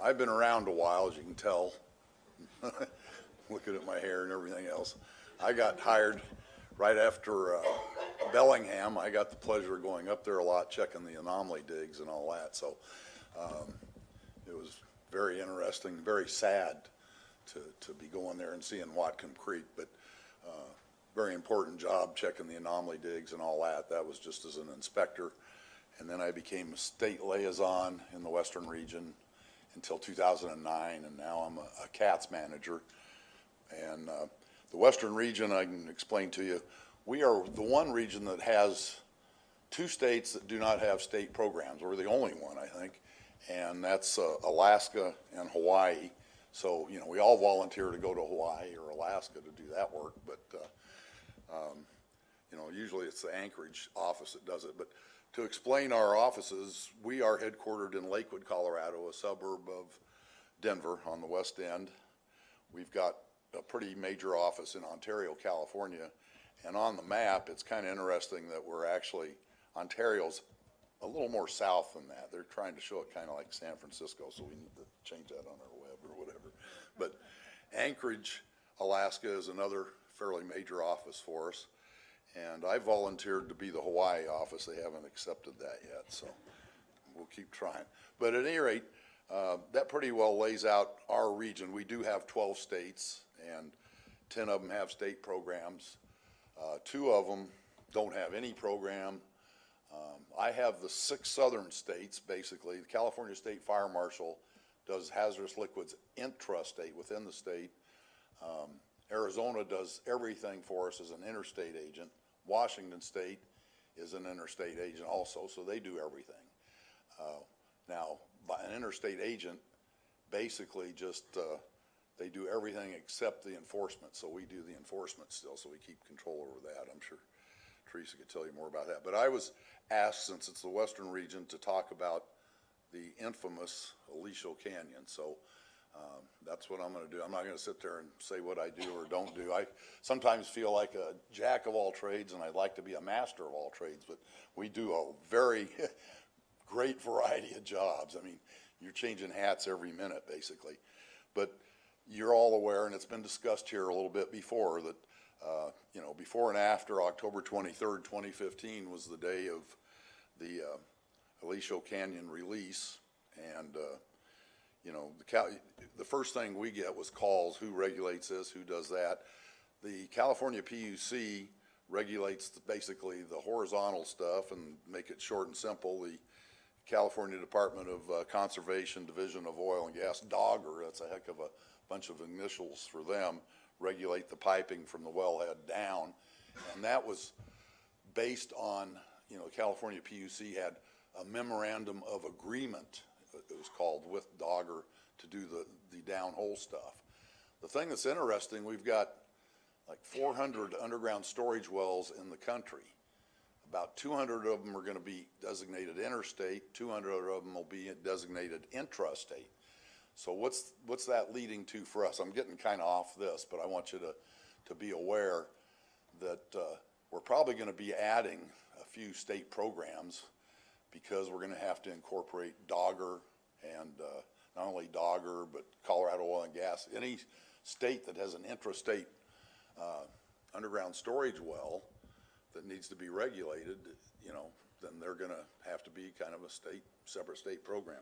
I've been around a while, as you can tell, looking at my hair and everything else. I got hired right after Bellingham. I got the pleasure of going up there a lot, checking the anomaly digs and all that. So it was very interesting, very sad to be going there and seeing Whatcom Creek, but very important job checking the anomaly digs and all that. That was just as an inspector. And then I became a state liaison in the Western region until 2009, and now I'm a CATS manager. And the Western region, I can explain to you, we are the one region that has 2 states that do not have state programs. We're the only one, I think, and that's Alaska and Hawaii. So, you know, we all volunteer to go to Hawaii or Alaska to do that work, but, you know, usually it's the Anchorage office that does it. But to explain our offices, we are headquartered in Lakewood, Colorado, a suburb of Denver on the west end. We've got a pretty major office in Ontario, California, and on the map, it's kind of interesting that we're actually, Ontario's a little more south than that. They're trying to show it kind of like San Francisco, so we need to change that on our web or whatever. But Anchorage, Alaska is another fairly major office for us, and I volunteered to be the Hawaii office. They haven't accepted that yet, so we'll keep trying. But at any rate, that pretty well lays out our region. We do have 12 states, and 10 of them have state programs. 2 of them don't have any program. I have the 6 southern states, basically. The California State Fire Marshal does hazardous liquids intrastate within the state. Arizona does everything for us as an interstate agent. Washington State is an interstate agent also, so they do everything. Now, by an interstate agent, basically just they do everything except the enforcement, so we do the enforcement still, so we keep control over that. I'm sure Teresa could tell you more about that. But I was asked, since it's the Western region, to talk about the infamous Aliso Canyon. So that's what I'm going to do. I'm not going to sit there and say what I do or don't do. I sometimes feel like a jack of all trades, and I'd like to be a master of all trades, but we do a very great variety of jobs. I mean, you're changing hats every minute, basically. But you're all aware, and it's been discussed here a little bit before, that you know, before and after October 23rd, 2015 was the day of the Aliso Canyon release, and you know, the first thing we get was calls, who regulates this, who does that. The California PUC regulates basically the horizontal stuff, and make it short and simple, the California Department of Conservation, Division of Oil and Gas, DOGGR, that's a heck of a bunch of initials for them, regulate the piping from the wellhead down. And that was based on, you know, California PUC had a memorandum of agreement, it was called, with DOGGR to do the downhole stuff. The thing that's interesting, we've got like 400 underground storage wells in the country. About 200 of them are going to be designated interstate, 200 of them will be designated intrastate. So what's that leading to for us? I'm getting kind of off this, but I want you to be aware that we're probably going to be adding a few state programs, because we're going to have to incorporate DOGGR, and not only DOGGR, but Colorado Oil and Gas. Any state that has an intrastate underground storage well that needs to be regulated, you know, then they're going to have to be kind of a separate state program.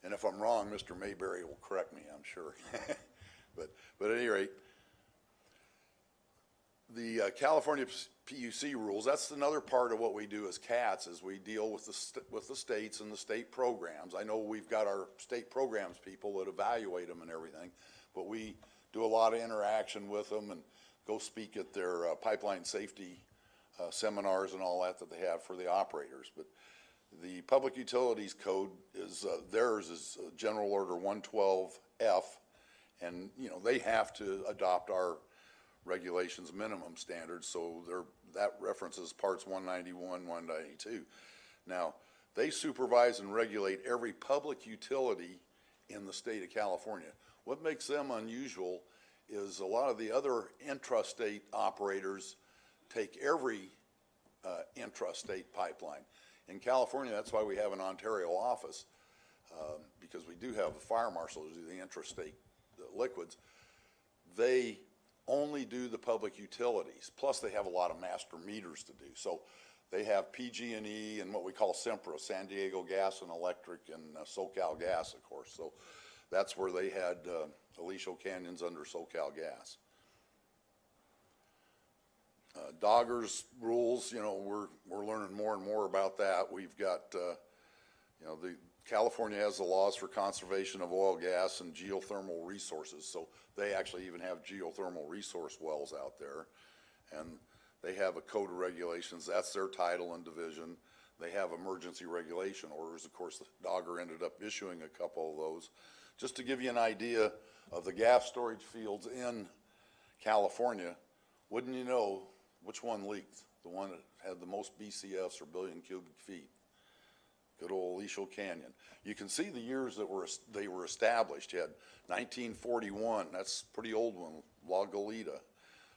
And if I'm wrong, Mr. Mayberry will correct me, I'm sure. but at any rate, the California PUC rules, that's another part of what we do as CATS, is we deal with the states and the state programs. I know we've got our state programs people that evaluate them and everything, but we do a lot of interaction with them and go speak at their pipeline safety seminars and all that they have for the operators. But the Public Utilities Code is, theirs is General Order 112F, and you know, they have to adopt our regulations minimum standards, so that references parts 191, 192. Now, they supervise and regulate every public utility in the state of California. What makes them unusual is a lot of the other intrastate operators take every intrastate pipeline. In California, that's why we have an Ontario office. because we do have a fire marshal who do the intrastate liquids. They only do the public utilities. Plus, they have a lot of master meters to do. So they have PG&E and what we call Sempra, San Diego Gas and Electric, and SoCal Gas, of course. So that's where they had Aliso Canyon's under SoCal Gas. Doggers rules, you know, we're learning more and more about that. We've got, you know, California has the laws for conservation of oil, gas, and geothermal resources. So they actually even have geothermal resource wells out there. And they have a code of regulations. That's their title and division. They have emergency regulation orders. Of course, the Dogger ended up issuing a couple of those. Just to give you an idea of the gas storage fields in California, wouldn't you know which one leaked? The one that had the most BCFs or billion cubic feet. Good old Aliso Canyon. You can see the years that they were established. You had 1941, that's a pretty old one, La Goleta.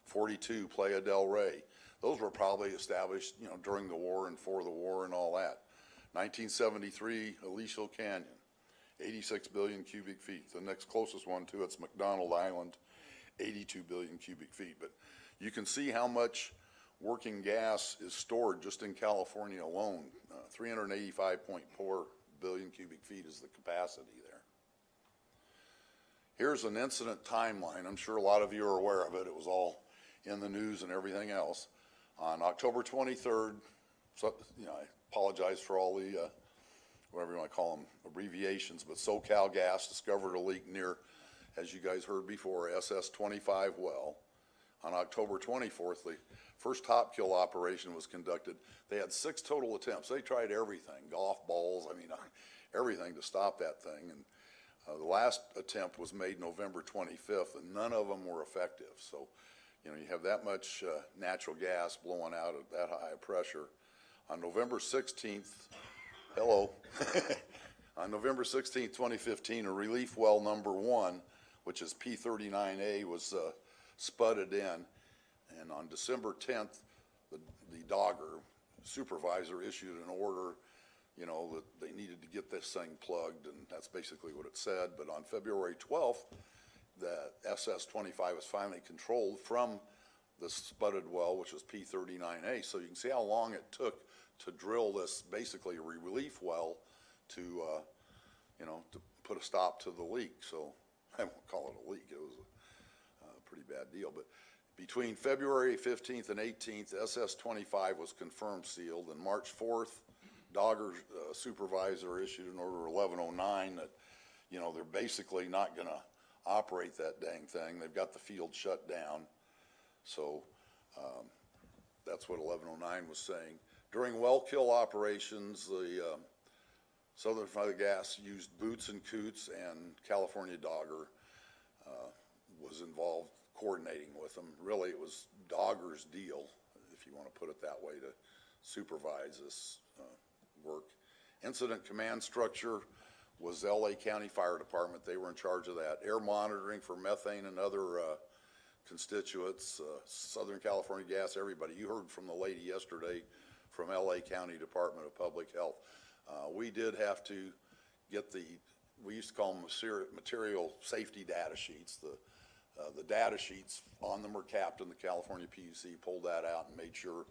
42, Playa del Rey. Those were probably established, you know, during the war and for the war and all that. 1973, Aliso Canyon, 86 billion cubic feet. The next closest one to it's McDonald Island, 82 billion cubic feet. But you can see how much working gas is stored just in California alone. 385.4 billion cubic feet is the capacity there. Here's an incident timeline. I'm sure a lot of you are aware of it. It was all in the news and everything else. On October 23rd, so, you know, I apologize for all the, whatever you want to call them, abbreviations, but SoCal Gas discovered a leak near, as you guys heard before, SS-25 well. On October 24th, the first top kill operation was conducted. They had 6 total attempts. They tried everything, golf balls, I mean, everything to stop that thing. And the last attempt was made November 25th, and none of them were effective. So, you know, you have that much natural gas blowing out at that high pressure. On November 16th, hello, on November 16th, 2015, a relief well number 1, which is P39A, was spudded in. And on December 10th, the Dogger supervisor issued an order, you know, that they needed to get this thing plugged, and that's basically what it said. But on February 12th, the SS-25 was finally controlled from the spudded well, which was P39A. So you can see how long it took to drill this basically a relief well to, you know, to put a stop to the leak. So I won't call it a leak. It was a pretty bad deal. But between February 15th and 18th, SS-25 was confirmed sealed, and March 4th, Dogger supervisor issued an order 1109 that, you know, they're basically not going to operate that dang thing. They've got the field shut down. So that's what 1109 was saying. During well kill operations, the Southern Florida Gas used Boots and Coots, and California Dogger was involved coordinating with them. Really, it was Dogger's deal, if you want to put it that way, to supervise this work. Incident command structure was the LA County Fire Department. They were in charge of that. Air monitoring for methane and other constituents, Southern California Gas, everybody. You heard from the lady yesterday from LA County Department of Public Health. We did have to get we used to call them material safety data sheets. The data sheets on them were capped, and the California PUC pulled that out and made sure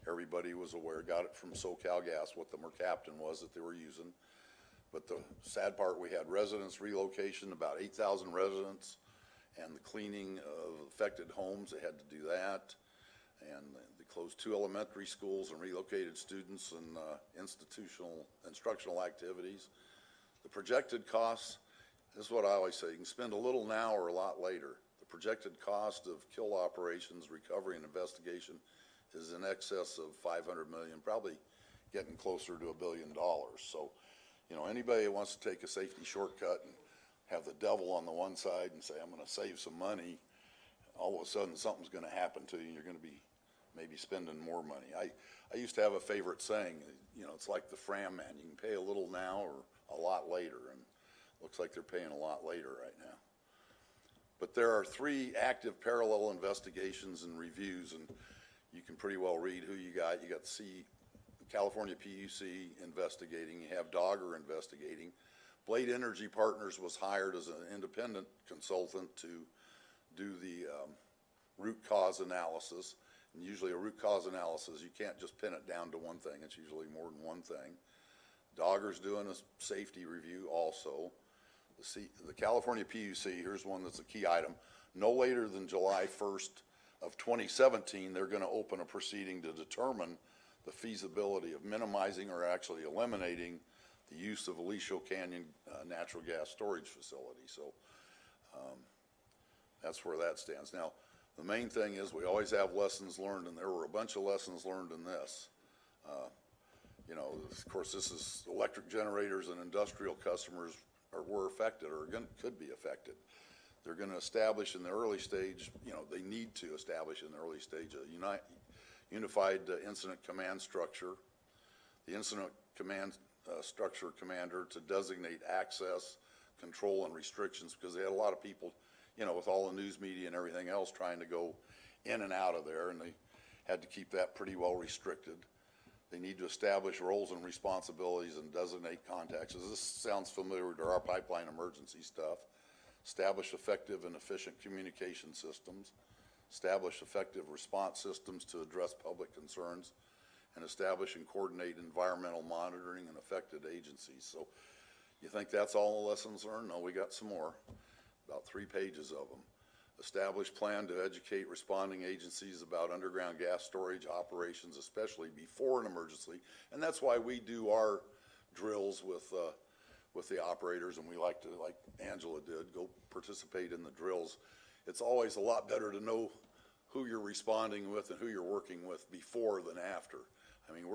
everybody was aware, got it from SoCal Gas, what the mercaptan was that they were using. But the sad part, we had residence relocation, about 8,000 residents, and the cleaning of affected homes, they had to do that. And they closed 2 elementary schools and relocated students and instructional activities. The projected costs, this is what I always say, you can spend a little now or a lot later. The projected cost of kill operations, recovery, and investigation is in excess of $500 million, probably getting closer to $1 billion. So, you know, anybody who wants to take a safety shortcut and have the devil on the one side and say, I'm going to save some money, all of a sudden something's going to happen to you. You're going to be maybe spending more money. I used to have a favorite saying, you know, it's like the Fram man. You can pay a little now or a lot later, and looks like they're paying a lot later right now. But there are 3 active parallel investigations and reviews, and you can pretty well read who you got. You got the California PUC investigating. You have Dogger investigating. Blade Energy Partners was hired as an independent consultant to do the root cause analysis. And usually a root cause analysis, you can't just pin it down to one thing. It's usually more than one thing. Dogger's doing a safety review also. The California PUC, here's one that's a key item. No later than July 1st of 2017, they're going to open a proceeding to determine the feasibility of minimizing or actually eliminating the use of Aliso Canyon natural gas storage facility. So that's where that stands. Now, the main thing is we always have lessons learned, and there were a bunch of lessons learned in this. You know, of course, this is electric generators and industrial customers were affected or could be affected. They're going to establish in the early stage, you know, they need to establish in the early stage a unified incident command structure. The incident command structure commander to designate access, control, and restrictions, because they had a lot of people, you know, with all the news media and everything else trying to go in and out of there, and they had to keep that pretty well restricted. They need to establish roles and responsibilities and designate contacts. This sounds familiar to our pipeline emergency stuff. Establish effective and efficient communication systems. Establish effective response systems to address public concerns. And establish and coordinate environmental monitoring and affected agencies. So you think that's all the lessons learned? No, we got some more, about 3 pages of them. Establish plan to educate responding agencies about underground gas storage operations, especially before an emergency. And that's why we do our drills with the operators, and we like to, like Angela did, go participate in the drills. It's always a lot better to know who you're responding with and who you're working with before than after. I mean,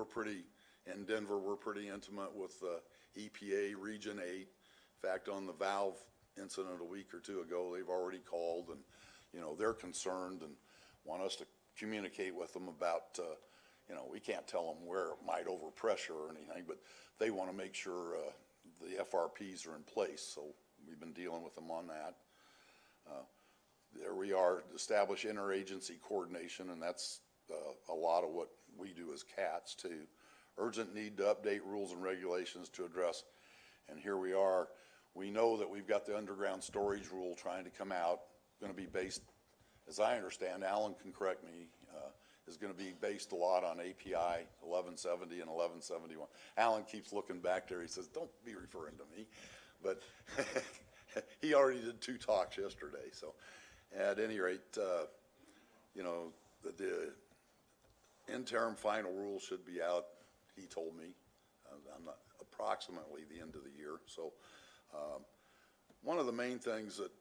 in Denver, we're pretty intimate with EPA Region 8. In fact, on the valve incident a week or two ago, they've already called, and you know, they're concerned and want us to communicate with them about, you know, we can't tell them where it might overpressure or anything, but they want to make sure the FRPs are in place. So we've been dealing with them on that. There we are, establish interagency coordination, and that's a lot of what we do as CATS too. Urgent need to update rules and regulations to address, and here we are. We know that we've got the underground storage rule trying to come out, going to be based, as I understand, Alan can correct me, is going to be based a lot on API 1170 and 1171. Alan keeps looking back there. He says, don't be referring to me. But he already did 2 talks yesterday. So at any rate, you know, the interim final rule should be out, he told me. I'm not approximately the end of the year. So one of the main things that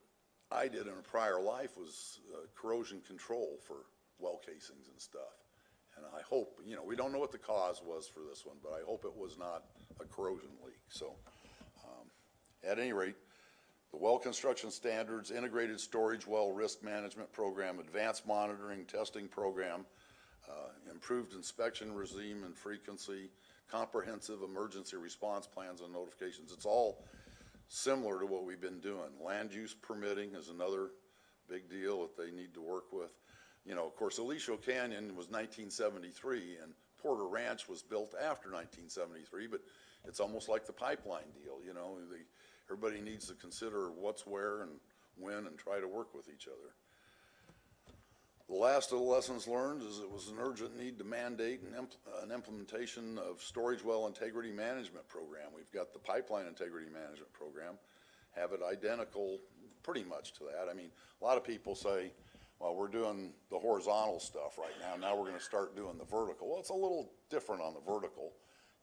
I did in a prior life was corrosion control for well casings and stuff. And I hope, you know, we don't know what the cause was for this one, but I hope it was not a corrosion leak. So at any rate, the well construction standards, integrated storage well risk management program, advanced monitoring testing program, improved inspection regime and frequency, comprehensive emergency response plans and notifications. It's all similar to what we've been doing. Land use permitting is another big deal that they need to work with. You know, of course, Aliso Canyon was 1973, and Porter Ranch was built after 1973, but it's almost like the pipeline deal, you know. Everybody needs to consider what's where and when and try to work with each other. The last of the lessons learned is it was an urgent need to mandate an implementation of storage well integrity management program. We've got the pipeline integrity management program, have it identical pretty much to that. I mean, a lot of people say, well, we're doing the horizontal stuff right now. Now we're going to start doing the vertical. Well, it's a little different on the vertical.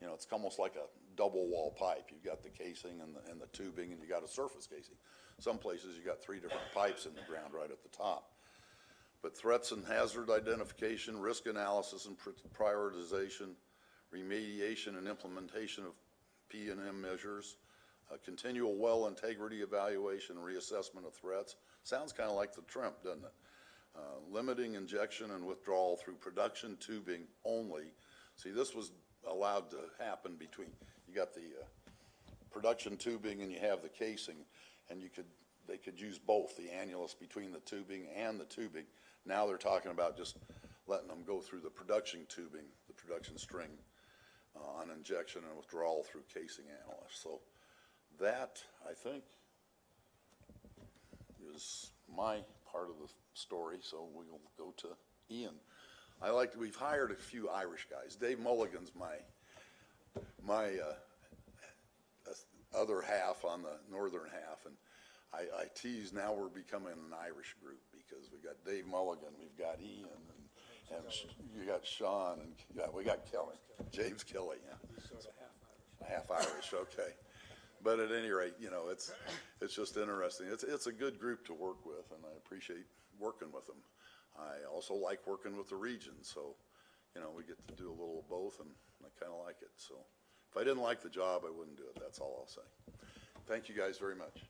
You know, it's almost like a double wall pipe. You've got the casing and the tubing, and you got a surface casing. Some places you got 3 different pipes in the ground right at the top. But threats and hazard identification, risk analysis and prioritization, remediation and implementation of P&M measures, continual well integrity evaluation, reassessment of threats. Sounds kind of like the TRIMP, doesn't it? Limiting injection and withdrawal through production tubing only. See, this was allowed to happen between, you got the production tubing and you have the casing, and they could use both, the annulus between the tubing and the tubing. Now they're talking about just letting them go through the production tubing, the production string on injection and withdrawal through casing annulus. So that, I think, is my part of the story, so we'll go to Ian. We've hired a few Irish guys. Dave Mulligan's my other half on the northern half, and I tease now we're becoming an Irish group because we got Dave Mulligan, we've got Ian, and you got Sean, and we got Kelly, James Kelly, yeah. He's sort of half Irish. Half Irish, okay. But at any rate, you know, it's just interesting. It's a good group to work with, and I appreciate working with them. I also like working with the region, so, you know, we get to do a little of both, and I kind of like it. So if I didn't like the job, I wouldn't do it. That's all I'll say. Thank you guys very much.